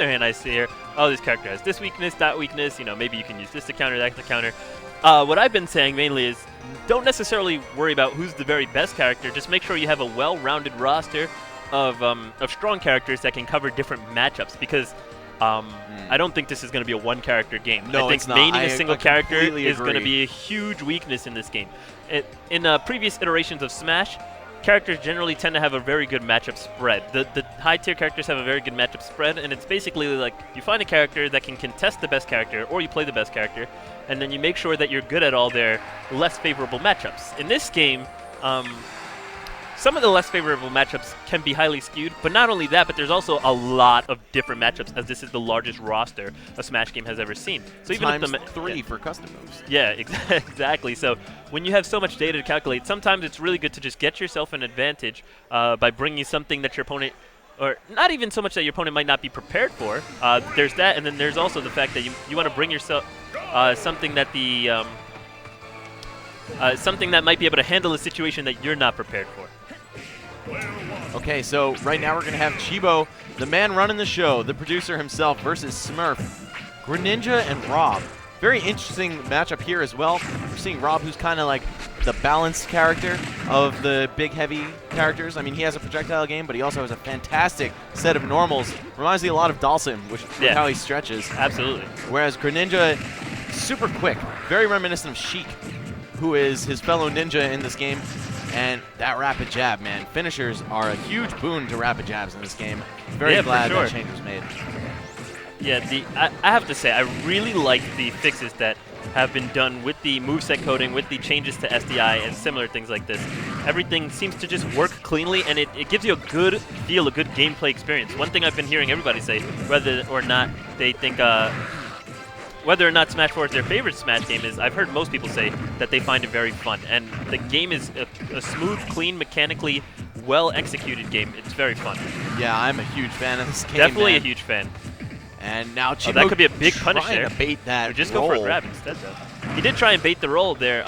other hand, I see here, oh, this character has this weakness, that weakness, you know, maybe you can use this to counter, that to counter. What I've been saying mainly is don't necessarily worry about who's the very best character, just make sure you have a well-rounded roster of strong characters that can cover different matchups, because I don't think this is going to be a one-character game. No, I think it's not. maining a single character is going to agree. be a huge weakness in this game. In previous iterations of Smash, characters generally tend to have a very good matchup spread. The high-tier characters have a very good matchup spread, and it's basically like you find a character that can contest the best character, or you play the best character, and then you make sure that you're good at all their less favorable matchups. In this game, some of the less favorable matchups can be highly skewed, but not only that, but there's also a lot of different matchups, as this is the largest roster a Smash game has ever seen. So even Times if the 3 for custom moves. Yeah, exactly. So when you have so much data to calculate, sometimes it's really good to just get yourself an advantage by bringing something that your opponent, or not even so much that your opponent might not be prepared for. There's that, and then there's also the fact that you want to bring yourself something that something that might be able to handle a situation that you're not prepared for. Okay, so right now we're going to have Chibo, the man running the show, the producer himself, versus Smurf, Greninja, and Rob. Very interesting matchup here as well. We're seeing Rob, who's kind of like the balanced character of the big, heavy characters. I mean, he has a projectile game, but he also has a fantastic set of normals. Reminds me a lot of Dalsim, which is how he stretches. Absolutely. Whereas Greninja, super quick, very reminiscent of Sheik, who is his fellow ninja in this game. And that rapid jab, man. Finishers are a huge boon to rapid jabs in this game. Very glad that change was made. Yeah, I have to say, I really like the fixes that have been done with the moveset coding, with the changes to SDI, and similar things like this. Everything seems to just work cleanly, and it gives you a good feel, a good gameplay experience. One thing I've been hearing everybody say, whether or not they think whether or not Smash 4 is their favorite Smash game is, I've heard most people say that they find it very fun. And the game is a smooth, clean, mechanically well-executed game. It's very fun. Yeah, I'm a huge fan of this game. Definitely a huge fan. And now Chibo that could be a big punish there. To bait that or just roll. Go for a grab instead, though. He did try and bait the roll there.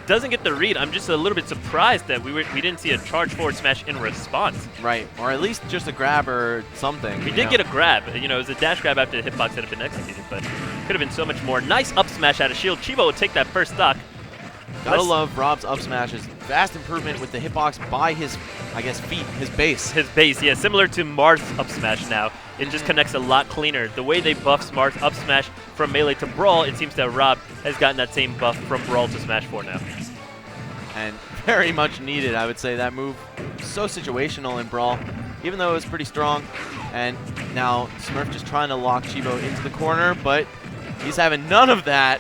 Doesn't get the read. I'm just a little bit surprised that we didn't see a charge forward smash in response. Right, or at least just a grab or something. We did get a grab. You know, it was a dash grab after the hitbox had been executed, but could have been so much more. Nice up smash out of shield. Chibo would take that first stock. Gotta love Rob's up smashes. Vast improvement with the hitbox by his, I guess, feet, his base. His base, yeah, similar to Marth's up smash now. It just connects a lot cleaner. The way they buff Marth's up smash from Melee to Brawl, it seems that Rob has gotten that same buff from Brawl to Smash 4 now. And very much needed, I would say. That move so situational in Brawl, even though it was pretty strong. And now Smurf just trying to lock Chibo into the corner, but he's having none of that.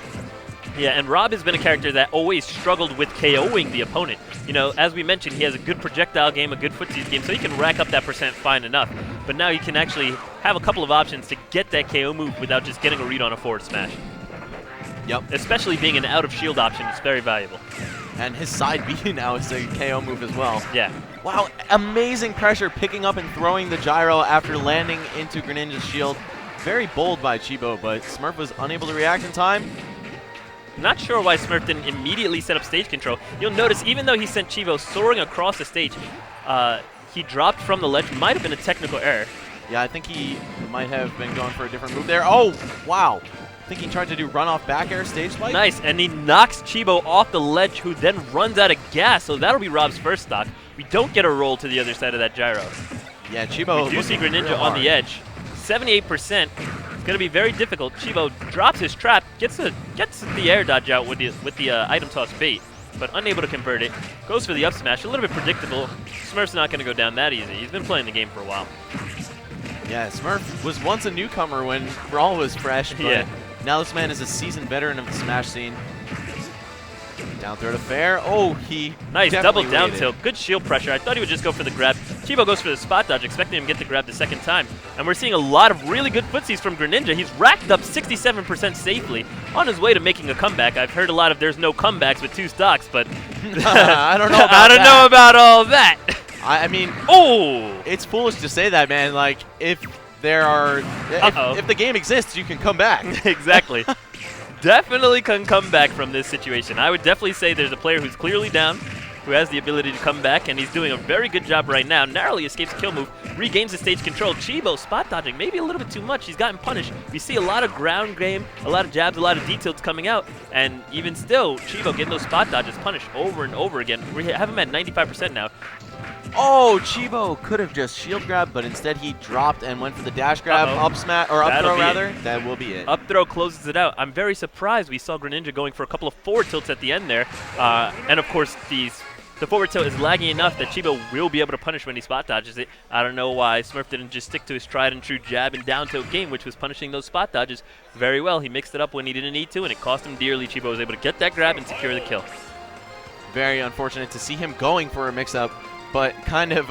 Yeah, and Rob has been a character that always struggled with KOing the opponent. You know, as we mentioned, he has a good projectile game, a good footsies game, so he can rack up that percent fine enough. But now he can actually have a couple of options to get that KO move without just getting a read on a forward smash. Yep. Especially being an out-of-shield option is very valuable. And his side B now is a KO move as well. Yeah. Wow, amazing pressure, picking up and throwing the gyro after landing into Greninja's shield. Very bold by Chibo, but Smurf was unable to react in time. Not sure why Smurf didn't immediately set up stage control. You'll notice, even though he sent Chibo soaring across the stage, he dropped from the ledge. Might have been a technical error. Yeah, I think he might have been going for a different move there. Oh, wow. I think he tried to do run-off back air stage spike. Nice, and he knocks Chibo off the ledge, who then runs out of gas, so that'll be Rob's first stock. We don't get a roll to the other side of that gyro. Yeah, Chibo. We do see Greninja on the edge. 78%. It's going to be very difficult. Chibo drops his trap, gets the air dodge out with the item toss bait, but unable to convert it. Goes for the up smash, a little bit predictable. Smurf's not going to go down that easy. He's been playing the game for a while. Yeah, Smurf was once a newcomer when Brawl was fresh, but now this man is a seasoned veteran of the Smash scene. Down throw to fair. Oh, he nice double down tilt. Good shield pressure. I thought he would just go for the grab. Chibo goes for the spot dodge, expecting him to get the grab the second time. And we're seeing a lot of really good footsies from Greninja. He's racked up 67% safely on his way to making a comeback. I've heard a lot of there's no comebacks with 2 stocks, but I don't know about I don't know about all that. I mean, it's foolish to say that, man. Like, if the game exists, you can come back. Exactly. Definitely can come back from this situation. I would definitely say there's a player who's clearly down, who has the ability to come back, and he's doing a very good job right now. Narrowly escapes kill move, regains the stage control. Chibo spot dodging, maybe a little bit too much. He's gotten punished. We see a lot of ground game, a lot of jabs, a lot of details coming out, and even still, Chibo getting those spot dodges punished over and over again. We have him at 95% now. Oh, Chibo could have just shield grabbed, but instead he dropped and went for the dash grab, up smash, or up throw rather. That will be it. Up throw closes it out. I'm very surprised we saw Greninja going for a couple of forward tilts at the end there. And of course, the forward tilt is lagging enough that Chibo will be able to punish when he spot dodges it. I don't know why Smurf didn't just stick to his tried and true jab and down tilt game, which was punishing those spot dodges very well. He mixed it up when he didn't need to, and it cost him dearly. Chibo was able to get that grab and secure the kill. Very unfortunate to see him going for a mix-up, but kind of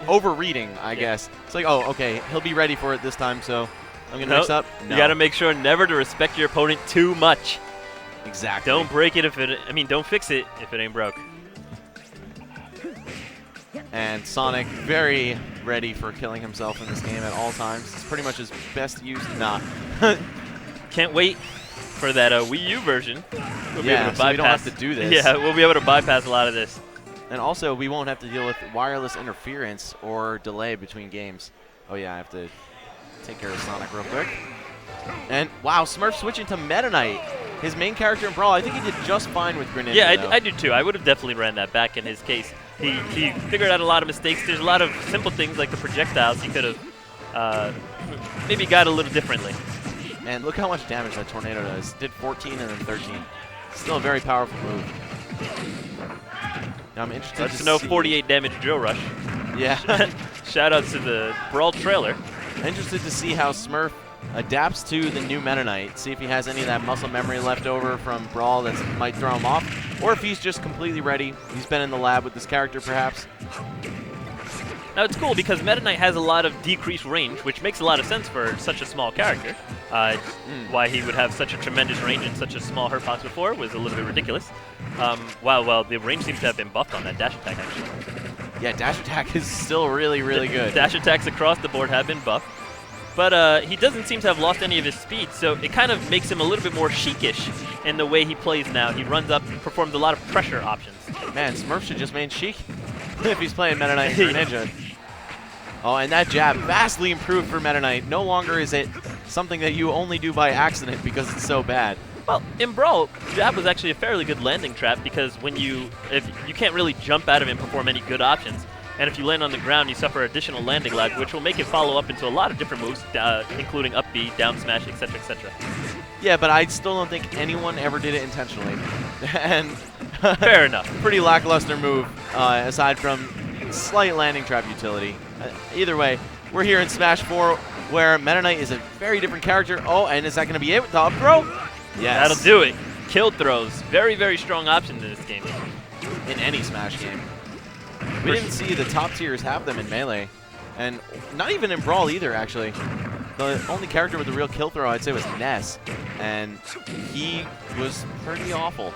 overreading, I guess. It's like, oh, okay, he'll be ready for it this time, so I'm going to mix up. No. You got to make sure never to respect your opponent too much. Exactly. Don't break it if it, don't fix it if it ain't broke. And Sonic very ready for killing himself in this game at all times. It's pretty much his best use. Nah. Can't wait for that Wii U version. We'll be able to bypass. So we don't have to do this. Yeah, we'll be able to bypass a lot of this. And also, we won't have to deal with wireless interference or delay between games. Oh yeah, I have to take care of Sonic real quick. And wow, Smurf switching to Meta Knight. His main character in Brawl, I think he did just fine with Greninja. Yeah, I do too. I would have definitely ran that back in his case. He figured out a lot of mistakes. There's a lot of simple things like the projectiles he could have maybe got a little differently. And look how much damage that tornado does. Did 14 and then 13. Still a very powerful move. Now I'm interested to know see 48 damage drill rush. Yeah. Shout out to the Brawl trailer. Interested to see how Smurf adapts to the new Meta Knight. See if he has any of that muscle memory left over from Brawl that might throw him off, or if he's just completely ready. He's been in the lab with this character, perhaps. Now it's cool because Meta Knight has a lot of decreased range, which makes a lot of sense for such a small character. Why he would have such a tremendous range in such a small hurt box before was a little bit ridiculous. Well, the range seems to have been buffed on that dash attack, actually. Yeah, dash attack is still really, really good. Dash attacks across the board have been buffed. But he doesn't seem to have lost any of his speed, so it kind of makes him a little bit more Sheekish in the way he plays now. He runs up, performs a lot of pressure options. Man, Smurf should just main Sheik if he's playing Meta Knight and Greninja. Oh, and that jab vastly improved for Meta Knight. No longer is it something that you only do by accident because it's so bad. Well, in Brawl, jab was actually a fairly good landing trap because if you can't really jump out of it and perform any good options. And if you land on the ground, you suffer additional landing lag, which will make it follow up into a lot of different moves, including up B, down smash, etc., etc. Yeah, but I still don't think anyone ever did it intentionally. And fair enough. Pretty lackluster move, aside from slight landing trap utility. Either way, we're here in Smash 4, where Meta Knight is a very different character. Oh, and is that going to be it with the up throw? Yes. That'll do it. Kill throws. Very, very strong options in this game. In any Smash game. We didn't see the top tiers have them in Melee. And not even in Brawl either, actually. The only character with a real kill throw, I'd say, was Ness. And he was pretty awful.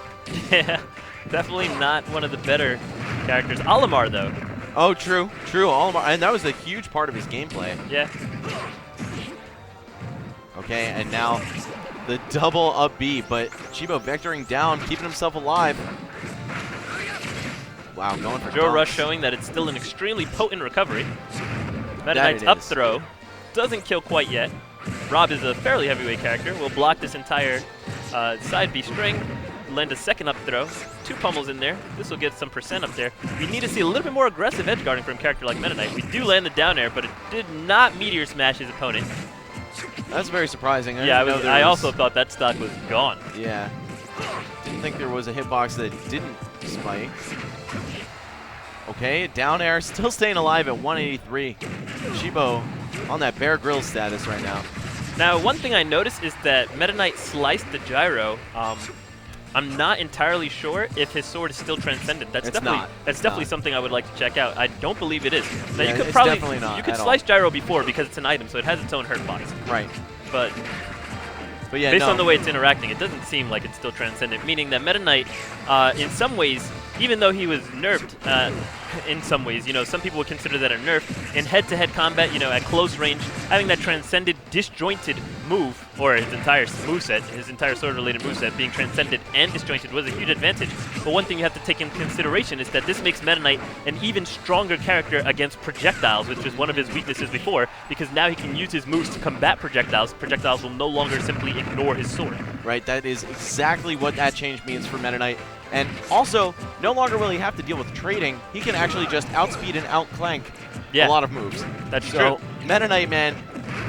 Yeah, definitely not one of the better characters. Olimar, though. Oh, true. True, Olimar. And that was a huge part of his gameplay. Yeah. Okay, and now the double up B, but Chibo vectoring down, keeping himself alive. Wow, going for Joe Rush showing that it's still an extremely potent recovery. Meta Knight's up throw doesn't kill quite yet. Rob is a fairly heavyweight character. Will block this entire side B string, lend a second up throw. 2 pummels in there. This will get some percent up there. We need to see a little bit more aggressive edge guarding from a character like Meta Knight. We do land the down air, but it did not meteor smash his opponent. That's very surprising. I also thought that stock was gone. Yeah. Didn't think there was a hitbox that didn't spike. Okay, down air, still staying alive at 183. Chibo on that Bear Grylls status right now. Now, one thing I noticed is that Meta Knight sliced the gyro. I'm not entirely sure if his sword is still transcendent. That's definitely something I would like to check out. I don't believe it is. Now, yeah, you could it's probably definitely not. You could slice gyro before because it's an item, so it has its own hurt box. Right. But yeah, based on the way it's interacting, it doesn't seem like it's still transcendent, meaning that Meta Knight, in some ways, even though he was nerfed, in some ways. You know, some people would consider that a nerf. In head-to-head combat, you know, at close range, having that transcended, disjointed move, or his entire moveset, his entire sword-related moveset being transcended and disjointed was a huge advantage. But one thing you have to take into consideration is that this makes Meta Knight an even stronger character against projectiles, which was one of his weaknesses before, because now he can use his moves to combat projectiles. Projectiles will no longer simply ignore his sword. Right, that is exactly what that change means for Meta Knight. And also, no longer will he have to deal with trading. He can actually just outspeed and outclank a lot of moves. That's so true. Meta Knight, man,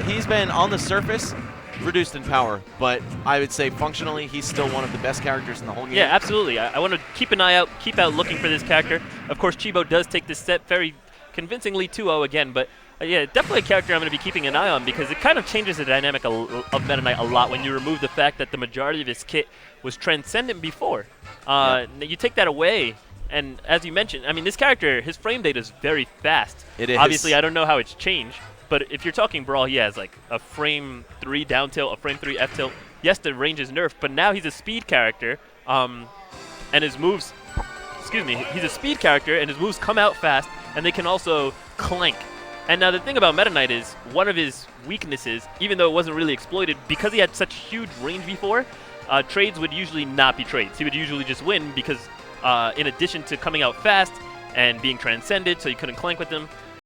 he's been on the surface reduced in power, but I would say functionally he's still one of the best characters in the whole game. Yeah, absolutely. I want to keep an eye out, keep out looking for this character. Of course, Chibo does take this set very convincingly 2-0 again, but yeah, definitely a character I'm going to be keeping an eye on because it kind of changes the dynamic of Meta Knight a lot when you remove the fact that the majority of his kit was transcendent before. You take that away, and as you mentioned, I mean, this character, his frame data is very fast. It is. Obviously, I don't know how it's changed, but if you're talking Brawl, he has like a frame 3 down tilt, a frame 3 F tilt. Yes, the range is nerfed, but now he's a speed character, and his moves, he's a speed character, and his moves come out fast, and they can also clank. And now the thing about Meta Knight is one of his weaknesses, even though it wasn't really exploited, because he had such huge range before, trades would usually not be trades. He would usually just win because in addition to coming out fast and being transcended, so you couldn't clank with him,